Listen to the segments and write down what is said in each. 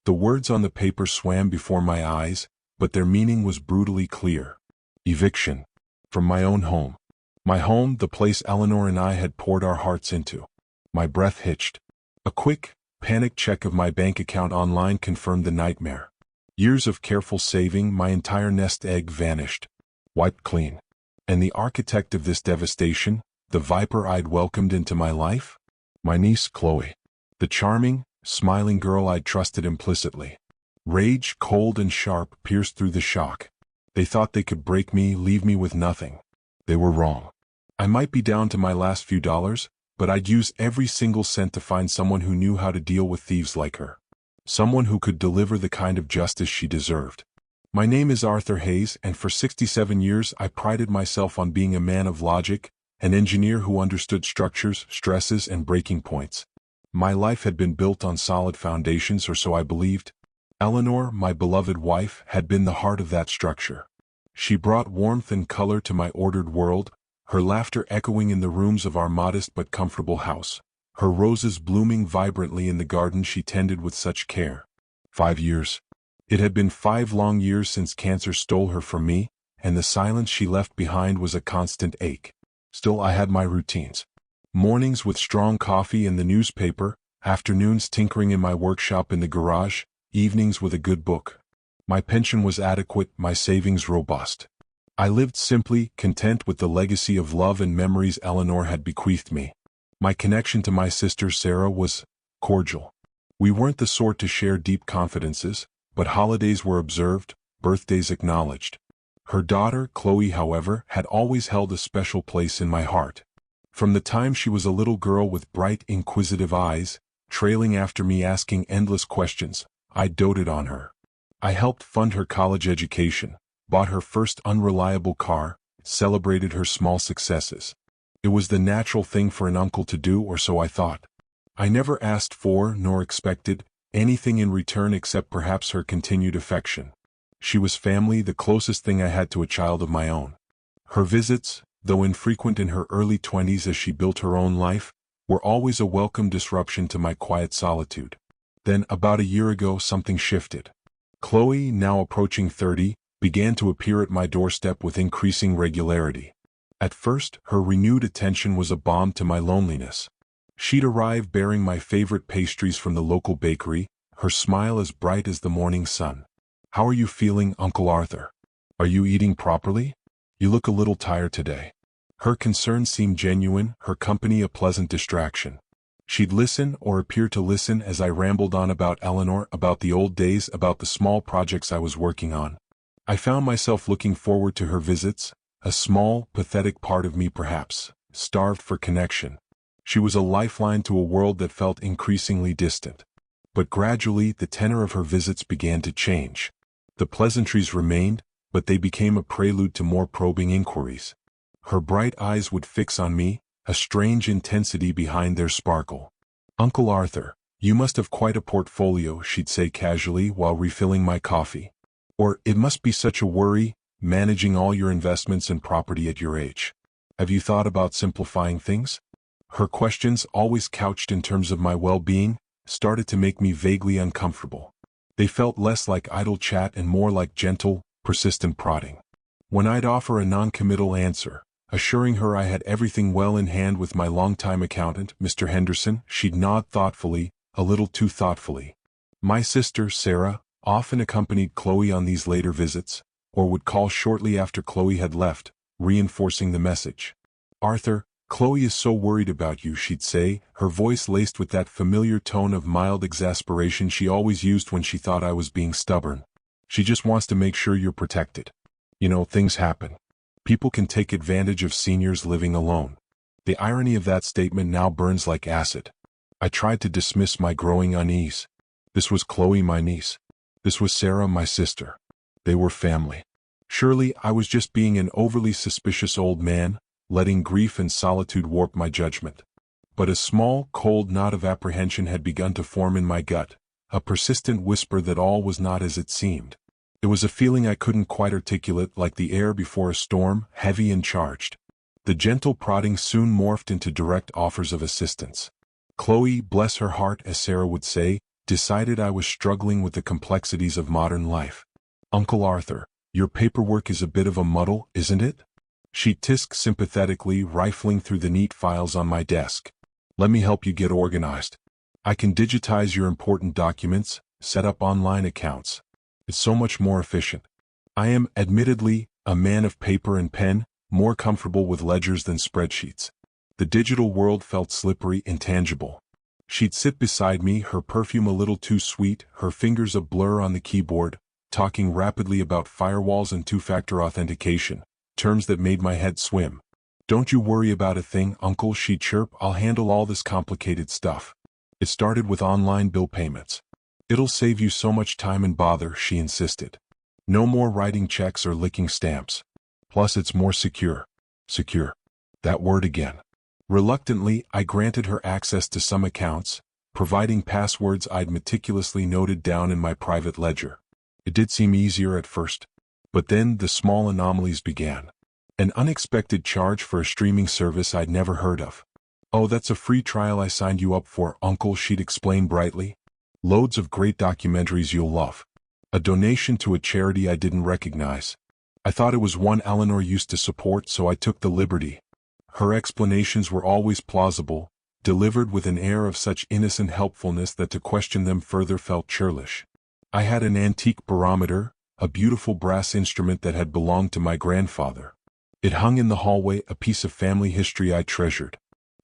The words on the paper swam before my eyes, but their meaning was brutally clear. Eviction. From my own home. My home, the place Eleanor and I had poured our hearts into. My breath hitched. A quick, panicked check of my bank account online confirmed the nightmare. Years of careful saving, my entire nest egg vanished. Wiped clean. And the architect of this devastation, the viper I'd welcomed into my life? My niece, Chloe. The charming, smiling girl I'd trusted implicitly. Rage, cold and sharp, pierced through the shock. They thought they could break me, leave me with nothing. They were wrong. I might be down to my last few dollars, but I'd use every single cent to find someone who knew how to deal with thieves like her. Someone who could deliver the kind of justice she deserved. My name is Arthur Hayes, and for 67 years I prided myself on being a man of logic, an engineer who understood structures, stresses, and breaking points. My life had been built on solid foundations, or so I believed. Eleanor, my beloved wife, had been the heart of that structure. She brought warmth and color to my ordered world, her laughter echoing in the rooms of our modest but comfortable house, her roses blooming vibrantly in the garden she tended with such care. 5 years. It had been 5 long years since cancer stole her from me, and the silence she left behind was a constant ache. Still, I had my routines. Mornings with strong coffee and the newspaper, afternoons tinkering in my workshop in the garage, evenings with a good book. My pension was adequate, my savings robust. I lived simply, content with the legacy of love and memories Eleanor had bequeathed me. My connection to my sister Sarah was cordial. We weren't the sort to share deep confidences, but holidays were observed, birthdays acknowledged. Her daughter, Chloe, however, had always held a special place in my heart. From the time she was a little girl with bright, inquisitive eyes, trailing after me asking endless questions, I doted on her. I helped fund her college education, bought her first unreliable car, celebrated her small successes. It was the natural thing for an uncle to do, or so I thought. I never asked for, nor expected, anything in return except perhaps her continued affection. She was family, the closest thing I had to a child of my own. Her visits, though infrequent in her early 20s as she built her own life, were always a welcome disruption to my quiet solitude. Then, about a year ago, something shifted. Chloe, now approaching 30, began to appear at my doorstep with increasing regularity. At first, her renewed attention was a balm to my loneliness. She'd arrive bearing my favorite pastries from the local bakery, her smile as bright as the morning sun. "How are you feeling, Uncle Arthur? Are you eating properly? You look a little tired today." Her concern seemed genuine, her company a pleasant distraction. She'd listen, or appear to listen, as I rambled on about Eleanor, about the old days, about the small projects I was working on. I found myself looking forward to her visits, a small, pathetic part of me perhaps, starved for connection. She was a lifeline to a world that felt increasingly distant. But gradually, the tenor of her visits began to change. The pleasantries remained, but they became a prelude to more probing inquiries. Her bright eyes would fix on me, a strange intensity behind their sparkle. "Uncle Arthur, you must have quite a portfolio," she'd say casually while refilling my coffee. Or, "It must be such a worry, managing all your investments and property at your age. Have you thought about simplifying things?" Her questions, always couched in terms of my well-being, started to make me vaguely uncomfortable. They felt less like idle chat and more like gentle, persistent prodding. When I'd offer a non-committal answer, assuring her I had everything well in hand with my longtime accountant, Mr. Henderson, she'd nod thoughtfully, a little too thoughtfully. My sister, Sarah, often accompanied Chloe on these later visits, or would call shortly after Chloe had left, reinforcing the message. "Arthur, Chloe is so worried about you," she'd say, her voice laced with that familiar tone of mild exasperation she always used when she thought I was being stubborn. "She just wants to make sure you're protected. You know, things happen. People can take advantage of seniors living alone." The irony of that statement now burns like acid. I tried to dismiss my growing unease. This was Chloe, my niece. This was Sarah, my sister. They were family. Surely I was just being an overly suspicious old man, letting grief and solitude warp my judgment. But a small, cold knot of apprehension had begun to form in my gut, a persistent whisper that all was not as it seemed. It was a feeling I couldn't quite articulate, like the air before a storm, heavy and charged. The gentle prodding soon morphed into direct offers of assistance. Chloe, bless her heart, as Sarah would say, decided I was struggling with the complexities of modern life. "Uncle Arthur, your paperwork is a bit of a muddle, isn't it?" she tisked sympathetically, rifling through the neat files on my desk. "Let me help you get organized. I can digitize your important documents, set up online accounts. It's so much more efficient. I am, admittedly, a man of paper and pen, more comfortable with ledgers than spreadsheets." The digital world felt slippery and tangible. She'd sit beside me, her perfume a little too sweet, her fingers a blur on the keyboard, talking rapidly about firewalls and two-factor authentication, terms that made my head swim. "Don't you worry about a thing, Uncle," she'd chirp. "I'll handle all this complicated stuff. It started with online bill payments. It'll save you so much time and bother," she insisted. "No more writing checks or licking stamps. Plus it's more secure." Secure. That word again. Reluctantly, I granted her access to some accounts, providing passwords I'd meticulously noted down in my private ledger. It did seem easier at first. But then the small anomalies began. An unexpected charge for a streaming service I'd never heard of. "Oh, that's a free trial I signed you up for, Uncle," she'd explain brightly. "Loads of great documentaries you'll love. A donation to a charity I didn't recognize. I thought it was one Eleanor used to support, so I took the liberty." Her explanations were always plausible, delivered with an air of such innocent helpfulness that to question them further felt churlish. I had an antique barometer, a beautiful brass instrument that had belonged to my grandfather. It hung in the hallway, a piece of family history I treasured.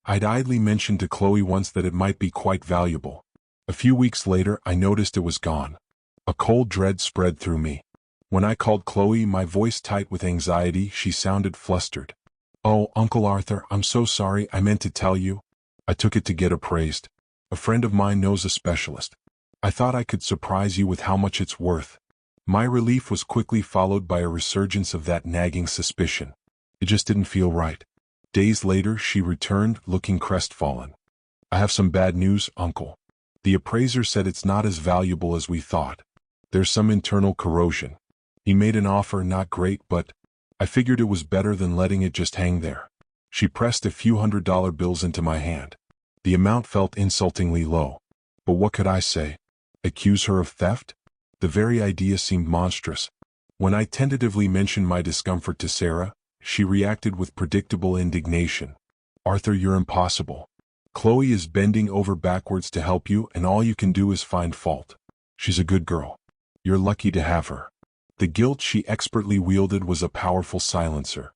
I'd idly mentioned to Chloe once that it might be quite valuable. A few weeks later, I noticed it was gone. A cold dread spread through me. When I called Chloe, my voice tight with anxiety, she sounded flustered. "Oh, Uncle Arthur, I'm so sorry, I meant to tell you. I took it to get appraised. A friend of mine knows a specialist. I thought I could surprise you with how much it's worth." My relief was quickly followed by a resurgence of that nagging suspicion. It just didn't feel right. Days later, she returned, looking crestfallen. "I have some bad news, Uncle. The appraiser said it's not as valuable as we thought. There's some internal corrosion. He made an offer, not great, but I figured it was better than letting it just hang there." She pressed a few $100 bills into my hand. The amount felt insultingly low. But what could I say? Accuse her of theft? The very idea seemed monstrous. When I tentatively mentioned my discomfort to Sarah, she reacted with predictable indignation. "Arthur, you're impossible. Chloe is bending over backwards to help you, and all you can do is find fault. She's a good girl. You're lucky to have her." The guilt she expertly wielded was a powerful silencer.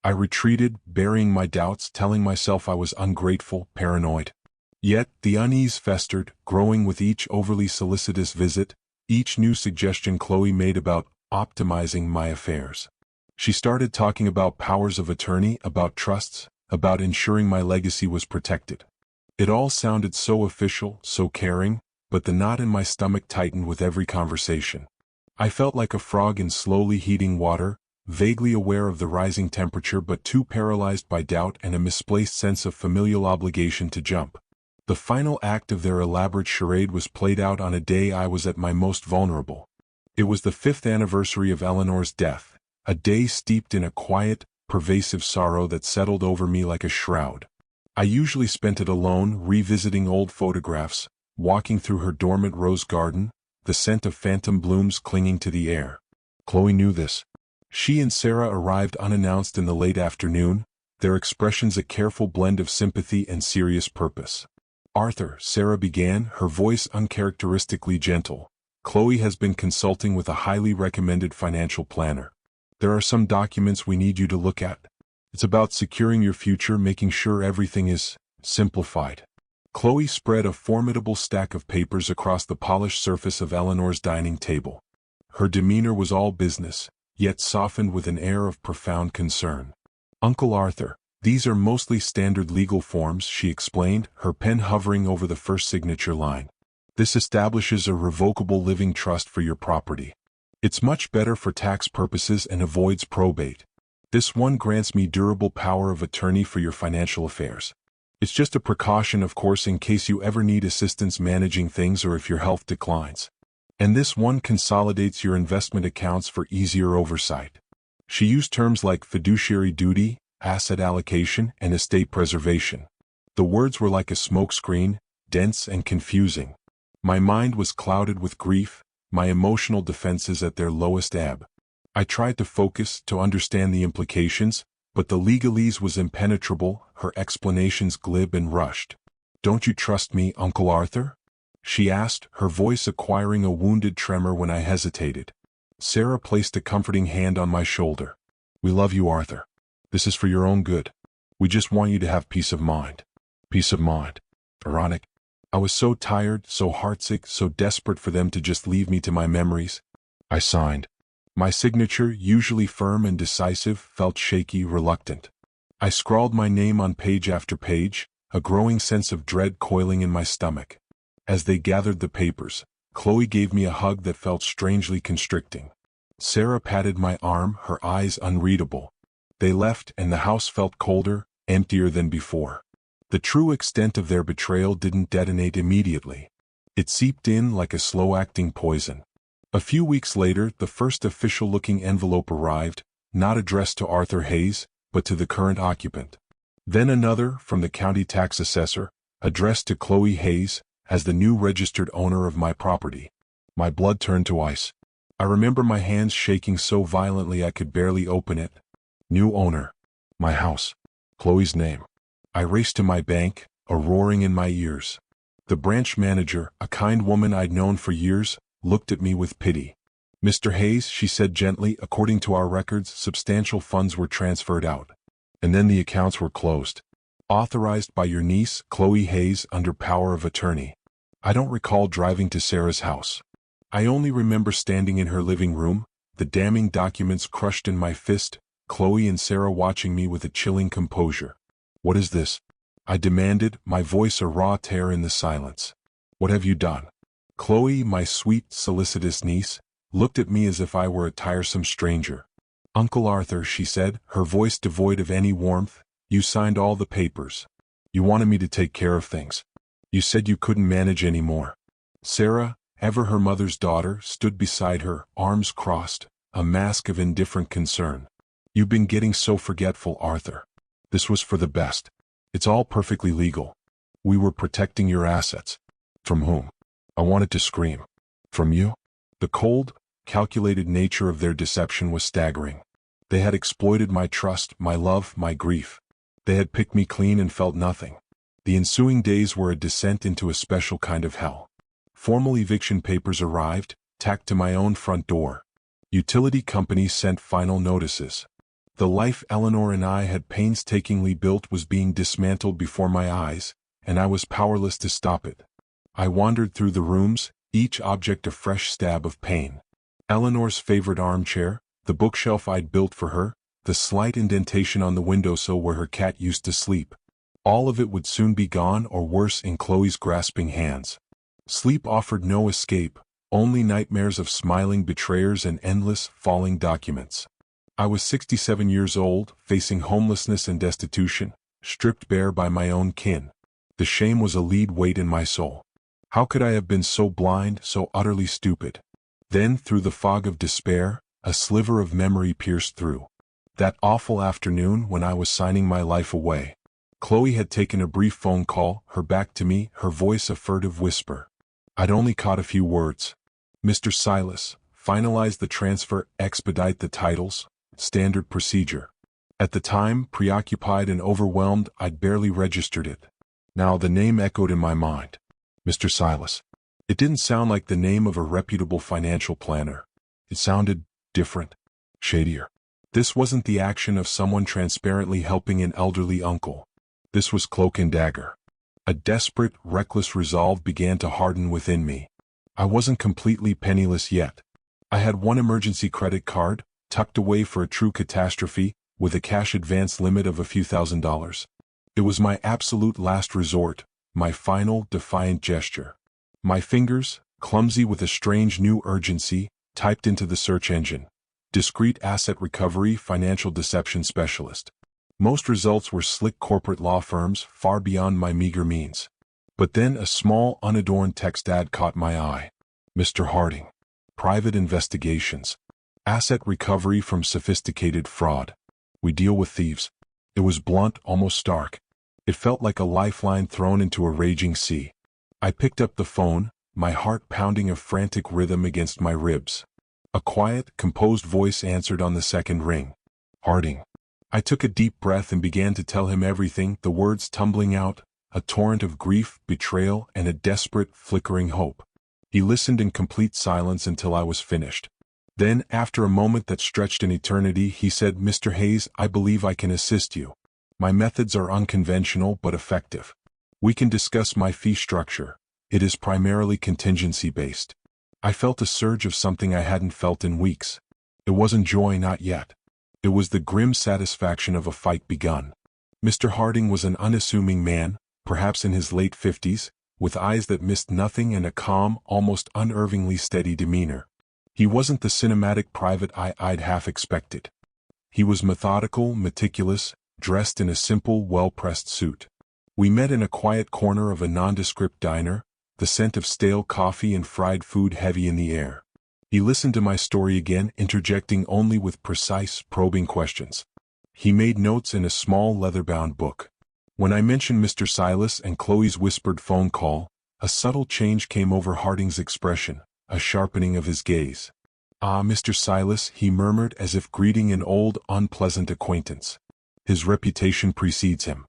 I retreated, burying my doubts, telling myself I was ungrateful, paranoid. Yet the unease festered, growing with each overly solicitous visit, each new suggestion Chloe made about optimizing my affairs. She started talking about powers of attorney, about trusts, about ensuring my legacy was protected. It all sounded so official, so caring, but the knot in my stomach tightened with every conversation. I felt like a frog in slowly heating water, vaguely aware of the rising temperature but too paralyzed by doubt and a misplaced sense of familial obligation to jump. The final act of their elaborate charade was played out on a day I was at my most vulnerable. It was the 5th anniversary of Eleanor's death, a day steeped in a quiet, pervasive sorrow that settled over me like a shroud. I usually spent it alone, revisiting old photographs, walking through her dormant rose garden, the scent of phantom blooms clinging to the air. Chloe knew this. She and Sarah arrived unannounced in the late afternoon, their expressions a careful blend of sympathy and serious purpose. "Arthur," Sarah began, her voice uncharacteristically gentle, "Chloe has been consulting with a highly recommended financial planner. There are some documents we need you to look at. It's about securing your future, making sure everything is simplified." Chloe spread a formidable stack of papers across the polished surface of Eleanor's dining table. Her demeanor was all business, yet softened with an air of profound concern. "Uncle Arthur, these are mostly standard legal forms," she explained, her pen hovering over the first signature line. "This establishes a revocable living trust for your property. It's much better for tax purposes and avoids probate. This one grants me durable power of attorney for your financial affairs. It's just a precaution, of course, in case you ever need assistance managing things or if your health declines. And this one consolidates your investment accounts for easier oversight." She used terms like fiduciary duty, asset allocation, and estate preservation. The words were like a smokescreen, dense and confusing. My mind was clouded with grief, my emotional defenses at their lowest ebb. I tried to focus, to understand the implications, but the legalese was impenetrable, her explanations glib and rushed. "Don't you trust me, Uncle Arthur?" she asked, her voice acquiring a wounded tremor when I hesitated. Sarah placed a comforting hand on my shoulder. "We love you, Arthur. This is for your own good. We just want you to have peace of mind." Peace of mind. Ironic. I was so tired, so heartsick, so desperate for them to just leave me to my memories. I signed. My signature, usually firm and decisive, felt shaky, reluctant. I scrawled my name on page after page, a growing sense of dread coiling in my stomach. As they gathered the papers, Chloe gave me a hug that felt strangely constricting. Sarah patted my arm, her eyes unreadable. They left, and the house felt colder, emptier than before. The true extent of their betrayal didn't detonate immediately. It seeped in like a slow-acting poison. A few weeks later, the first official-looking envelope arrived, not addressed to Arthur Hayes, but to the current occupant. Then another, from the county tax assessor, addressed to Chloe Hayes, as the new registered owner of my property. My blood turned to ice. I remember my hands shaking so violently I could barely open it. New owner. My house. Chloe's name. I raced to my bank, a roaring in my ears. The branch manager, a kind woman I'd known for years, looked at me with pity. "Mr. Hayes," she said gently, "according to our records, substantial funds were transferred out. And then the accounts were closed. Authorized by your niece, Chloe Hayes, under power of attorney." I don't recall driving to Sarah's house. I only remember standing in her living room, the damning documents crushed in my fist, Chloe and Sarah watching me with a chilling composure. "What is this?" I demanded, my voice a raw tear in the silence. "What have you done?" Chloe, my sweet, solicitous niece, looked at me as if I were a tiresome stranger. "Uncle Arthur," she said, her voice devoid of any warmth, "you signed all the papers. You wanted me to take care of things. You said you couldn't manage anymore." Sarah, ever her mother's daughter, stood beside her, arms crossed, a mask of indifferent concern. "You've been getting so forgetful, Arthur. This was for the best. It's all perfectly legal. We were protecting your assets." "From whom?" I wanted to scream. "From you?" The cold, calculated nature of their deception was staggering. They had exploited my trust, my love, my grief. They had picked me clean and felt nothing. The ensuing days were a descent into a special kind of hell. Formal eviction papers arrived, tacked to my own front door. Utility companies sent final notices. The life Eleanor and I had painstakingly built was being dismantled before my eyes, and I was powerless to stop it. I wandered through the rooms, each object a fresh stab of pain. Eleanor's favorite armchair, the bookshelf I'd built for her, the slight indentation on the windowsill where her cat used to sleep. All of it would soon be gone, or worse, in Chloe's grasping hands. Sleep offered no escape, only nightmares of smiling betrayers and endless, falling documents. I was 67 years old, facing homelessness and destitution, stripped bare by my own kin. The shame was a lead weight in my soul. How could I have been so blind, so utterly stupid? Then, through the fog of despair, a sliver of memory pierced through. That awful afternoon when I was signing my life away. Chloe had taken a brief phone call, her back to me, her voice a furtive whisper. I'd only caught a few words. "Mr. Silas, finalize the transfer, expedite the titles, standard procedure." At the time, preoccupied and overwhelmed, I'd barely registered it. Now the name echoed in my mind. Mr. Silas. It didn't sound like the name of a reputable financial planner. It sounded different, shadier. This wasn't the action of someone transparently helping an elderly uncle. This was cloak and dagger. A desperate, reckless resolve began to harden within me. I wasn't completely penniless yet. I had one emergency credit card, tucked away for a true catastrophe, with a cash advance limit of a few $1,000s. It was my absolute last resort, my final, defiant gesture. My fingers, clumsy with a strange new urgency, typed into the search engine. Discreet asset recovery financial deception specialist. Most results were slick corporate law firms, far beyond my meager means. But then a small, unadorned text ad caught my eye. Mr. Harding. Private investigations. Asset recovery from sophisticated fraud. We deal with thieves. It was blunt, almost stark. It felt like a lifeline thrown into a raging sea. I picked up the phone, my heart pounding a frantic rhythm against my ribs. A quiet, composed voice answered on the second ring. "Harding." I took a deep breath and began to tell him everything, the words tumbling out, a torrent of grief, betrayal, and a desperate, flickering hope. He listened in complete silence until I was finished. Then, after a moment that stretched an eternity, he said, "Mr. Hayes, I believe I can assist you. My methods are unconventional but effective. We can discuss my fee structure. It is primarily contingency-based." I felt a surge of something I hadn't felt in weeks. It wasn't joy, not yet. It was the grim satisfaction of a fight begun. Mr. Harding was an unassuming man, perhaps in his late 50s, with eyes that missed nothing and a calm, almost unnervingly steady demeanor. He wasn't the cinematic private eye I'd half expected. He was methodical, meticulous, dressed in a simple, well-pressed suit. We met in a quiet corner of a nondescript diner, the scent of stale coffee and fried food heavy in the air. He listened to my story again, interjecting only with precise, probing questions. He made notes in a small leather-bound book. When I mentioned Mr. Silas and Chloe's whispered phone call, a subtle change came over Harding's expression, a sharpening of his gaze. "Ah, Mr. Silas," he murmured as if greeting an old, unpleasant acquaintance. "His reputation precedes him."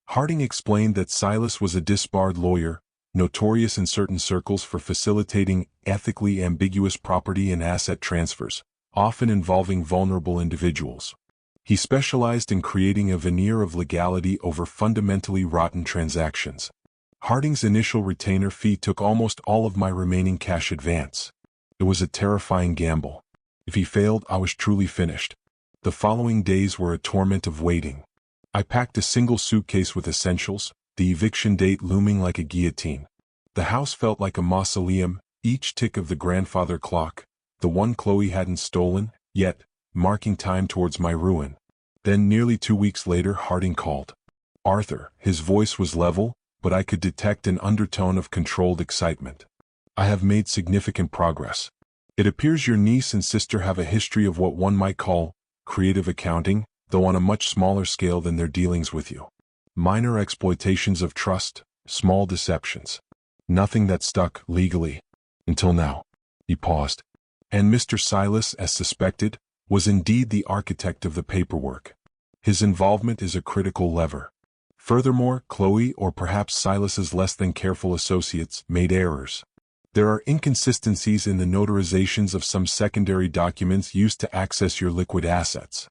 Harding explained that Silas was a disbarred lawyer, notorious in certain circles for facilitating ethically ambiguous property and asset transfers, often involving vulnerable individuals. He specialized in creating a veneer of legality over fundamentally rotten transactions. Harding's initial retainer fee took almost all of my remaining cash advance. It was a terrifying gamble. If he failed, I was truly finished. The following days were a torment of waiting. I packed a single suitcase with essentials, the eviction date looming like a guillotine. The house felt like a mausoleum, each tick of the grandfather clock, the one Chloe hadn't stolen, yet, marking time towards my ruin. Then nearly 2 weeks later, Harding called. "Arthur," his voice was level, but I could detect an undertone of controlled excitement. "I have made significant progress. It appears your niece and sister have a history of what one might call creative accounting, though on a much smaller scale than their dealings with you. Minor exploitations of trust, small deceptions. Nothing that stuck legally. Until now." He paused. "And Mr. Silas, as suspected, was indeed the architect of the paperwork. His involvement is a critical lever. Furthermore, Chloe, or perhaps Silas's less than careful associates, made errors. There are inconsistencies in the notarizations of some secondary documents used to access your liquid assets.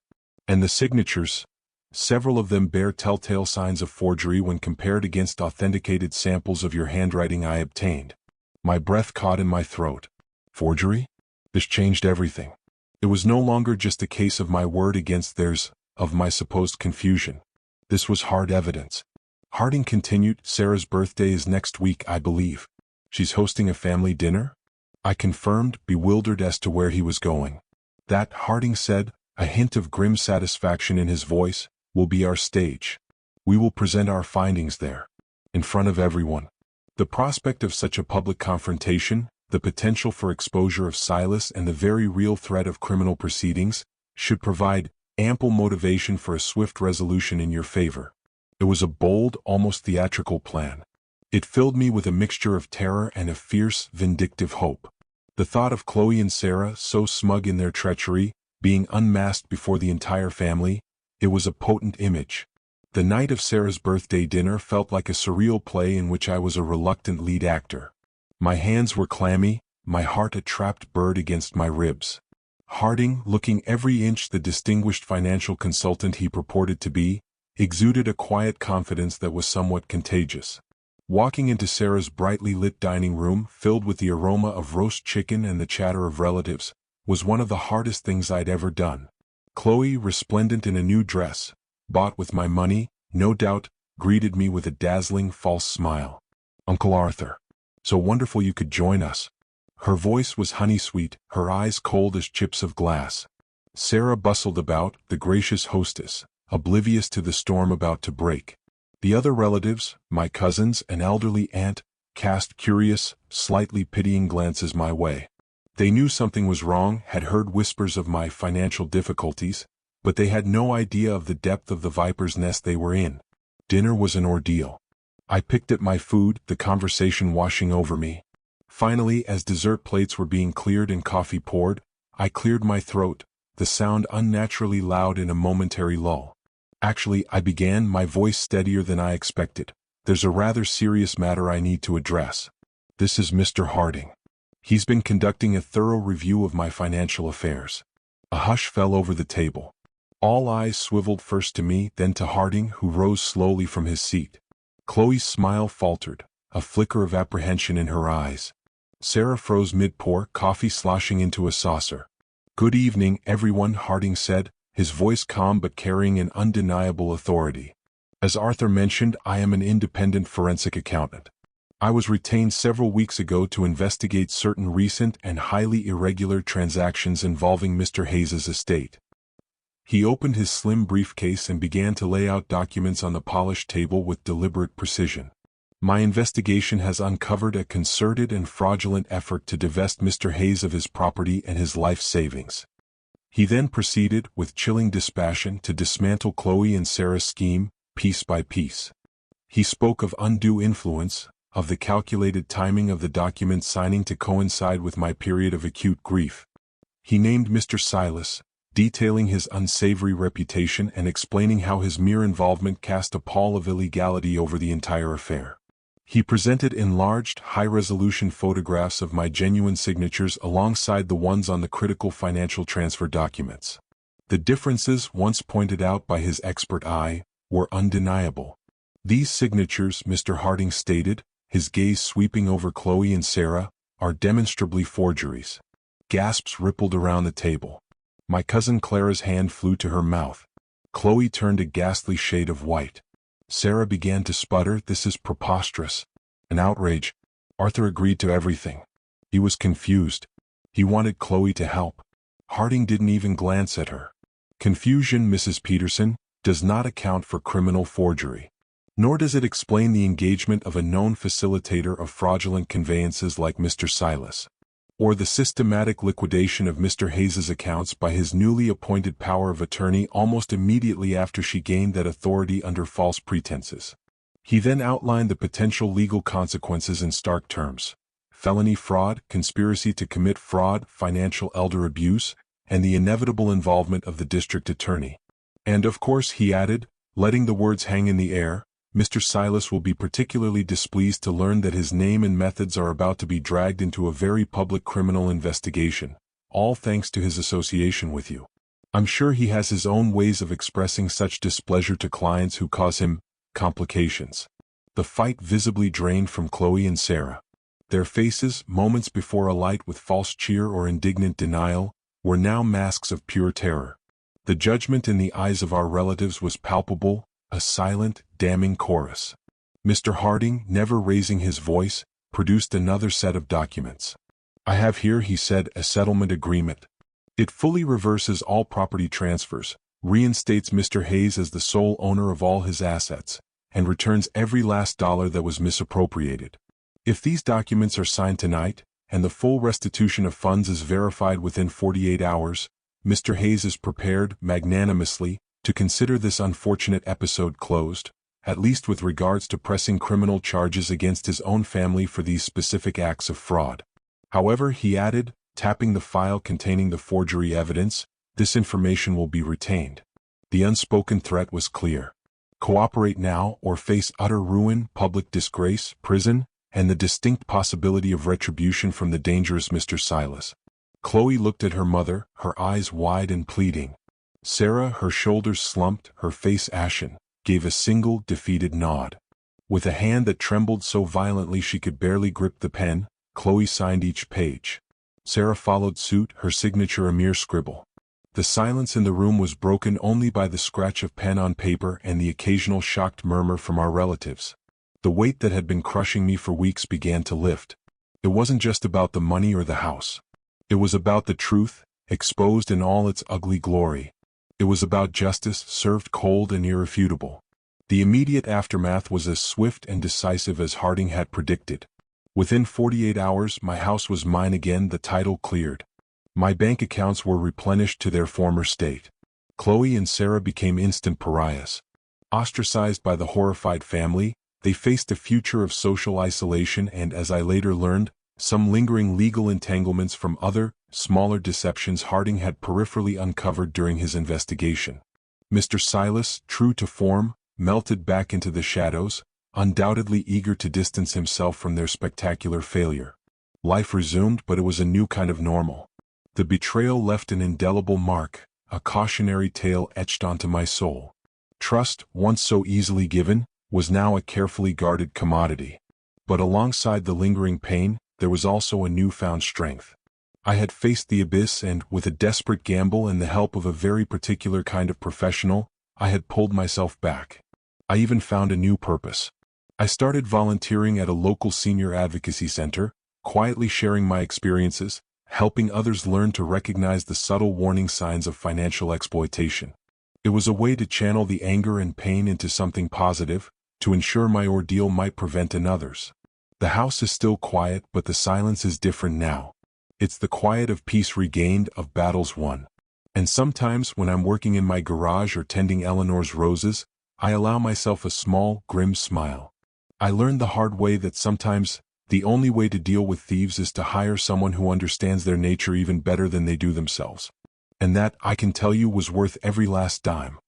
And the signatures, several of them bear telltale signs of forgery when compared against authenticated samples of your handwriting I obtained." My breath caught in my throat. Forgery? This changed everything. It was no longer just a case of my word against theirs, of my supposed confusion. This was hard evidence. Harding continued, "Sarah's birthday is next week, I believe. She's hosting a family dinner?" I confirmed, bewildered as to where he was going. "That," Harding said, a hint of grim satisfaction in his voice, "will be our stage. We will present our findings there. In front of everyone." The prospect of such a public confrontation, the potential for exposure of Silas and the very real threat of criminal proceedings, should provide ample motivation for a swift resolution in your favor. It was a bold, almost theatrical plan. It filled me with a mixture of terror and a fierce, vindictive hope. The thought of Chloe and Sarah, so smug in their treachery, being unmasked before the entire family, it was a potent image. The night of Sarah's birthday dinner felt like a surreal play in which I was a reluctant lead actor. My hands were clammy, my heart a trapped bird against my ribs. Harding, looking every inch the distinguished financial consultant he purported to be, exuded a quiet confidence that was somewhat contagious. Walking into Sarah's brightly lit dining room, filled with the aroma of roast chicken and the chatter of relatives, was one of the hardest things I'd ever done. Chloe, resplendent in a new dress, bought with my money, no doubt, greeted me with a dazzling false smile. "Uncle Arthur. So wonderful you could join us." Her voice was honey-sweet, her eyes cold as chips of glass. Sarah bustled about, the gracious hostess, oblivious to the storm about to break. The other relatives, my cousins and elderly aunt, cast curious, slightly pitying glances my way. They knew something was wrong, had heard whispers of my financial difficulties, but they had no idea of the depth of the viper's nest they were in. Dinner was an ordeal. I picked at my food, the conversation washing over me. Finally, as dessert plates were being cleared and coffee poured, I cleared my throat, the sound unnaturally loud in a momentary lull. Actually, I began, my voice steadier than I expected. There's a rather serious matter I need to address. This is Mr. Harding. He's been conducting a thorough review of my financial affairs. A hush fell over the table. All eyes swiveled first to me, then to Harding, who rose slowly from his seat. Chloe's smile faltered, a flicker of apprehension in her eyes. Sarah froze mid-pour, coffee sloshing into a saucer. "Good evening, everyone," Harding said, his voice calm but carrying an undeniable authority. "As Arthur mentioned, I am an independent forensic accountant. I was retained several weeks ago to investigate certain recent and highly irregular transactions involving Mr. Hayes's estate." He opened his slim briefcase and began to lay out documents on the polished table with deliberate precision. "My investigation has uncovered a concerted and fraudulent effort to divest Mr. Hayes of his property and his life savings." He then proceeded, with chilling dispassion, to dismantle Chloe and Sarah's scheme, piece by piece. He spoke of undue influence, of the calculated timing of the document signing to coincide with my period of acute grief. He named Mr. Silas, detailing his unsavory reputation and explaining how his mere involvement cast a pall of illegality over the entire affair. He presented enlarged, high-resolution photographs of my genuine signatures alongside the ones on the critical financial transfer documents. The differences, once pointed out by his expert eye, were undeniable. "These signatures," Mr. Harding stated, his gaze sweeping over Chloe and Sarah, "are demonstrably forgeries." Gasps rippled around the table. My cousin Clara's hand flew to her mouth. Chloe turned a ghastly shade of white. Sarah began to sputter, "This is preposterous. An outrage." Arthur agreed to everything. He was confused. He wanted Chloe to help. Harding didn't even glance at her. "Confusion, Mrs. Peterson, does not account for criminal forgery. Nor does it explain the engagement of a known facilitator of fraudulent conveyances like Mr. Silas, or the systematic liquidation of Mr. Hayes's accounts by his newly appointed power of attorney almost immediately after she gained that authority under false pretenses." He then outlined the potential legal consequences in stark terms: felony fraud, conspiracy to commit fraud, financial elder abuse, and the inevitable involvement of the district attorney. "And of course," he added, letting the words hang in the air, "Mr. Silas will be particularly displeased to learn that his name and methods are about to be dragged into a very public criminal investigation, all thanks to his association with you. I'm sure he has his own ways of expressing such displeasure to clients who cause him complications." The fight visibly drained from Chloe and Sarah. Their faces, moments before alight with false cheer or indignant denial, were now masks of pure terror. The judgment in the eyes of our relatives was palpable, a silent, damning chorus. Mr. Harding, never raising his voice, produced another set of documents. "I have here," he said, "a settlement agreement. It fully reverses all property transfers, reinstates Mr. Hayes as the sole owner of all his assets, and returns every last dollar that was misappropriated. If these documents are signed tonight, and the full restitution of funds is verified within 48 hours, Mr. Hayes is prepared, magnanimously, to consider this unfortunate episode closed, at least with regards to pressing criminal charges against his own family for these specific acts of fraud. However," he added, tapping the file containing the forgery evidence, "this information will be retained." The unspoken threat was clear. Cooperate now or face utter ruin, public disgrace, prison, and the distinct possibility of retribution from the dangerous Mr. Silas. Chloe looked at her mother, her eyes wide and pleading. Sarah, her shoulders slumped, her face ashen, gave a single, defeated nod. With a hand that trembled so violently she could barely grip the pen, Chloe signed each page. Sarah followed suit, her signature a mere scribble. The silence in the room was broken only by the scratch of pen on paper and the occasional shocked murmur from our relatives. The weight that had been crushing me for weeks began to lift. It wasn't just about the money or the house. It was about the truth, exposed in all its ugly glory. It was about justice, served cold and irrefutable. The immediate aftermath was as swift and decisive as Harding had predicted. Within 48 hours, my house was mine again, the title cleared. My bank accounts were replenished to their former state. Chloe and Sarah became instant pariahs. Ostracized by the horrified family, they faced a future of social isolation and, as I later learned, some lingering legal entanglements from other, smaller deceptions Harding had peripherally uncovered during his investigation. Mr. Silas, true to form, melted back into the shadows, undoubtedly eager to distance himself from their spectacular failure. Life resumed, but it was a new kind of normal. The betrayal left an indelible mark, a cautionary tale etched onto my soul. Trust, once so easily given, was now a carefully guarded commodity. But alongside the lingering pain, there was also a newfound strength. I had faced the abyss and, with a desperate gamble and the help of a very particular kind of professional, I had pulled myself back. I even found a new purpose. I started volunteering at a local senior advocacy center, quietly sharing my experiences, helping others learn to recognize the subtle warning signs of financial exploitation. It was a way to channel the anger and pain into something positive, to ensure my ordeal might prevent another's. The house is still quiet, but the silence is different now. It's the quiet of peace regained, of battles won. And sometimes, when I'm working in my garage or tending Eleanor's roses, I allow myself a small, grim smile. I learned the hard way that sometimes, the only way to deal with thieves is to hire someone who understands their nature even better than they do themselves. And that, I can tell you, was worth every last dime.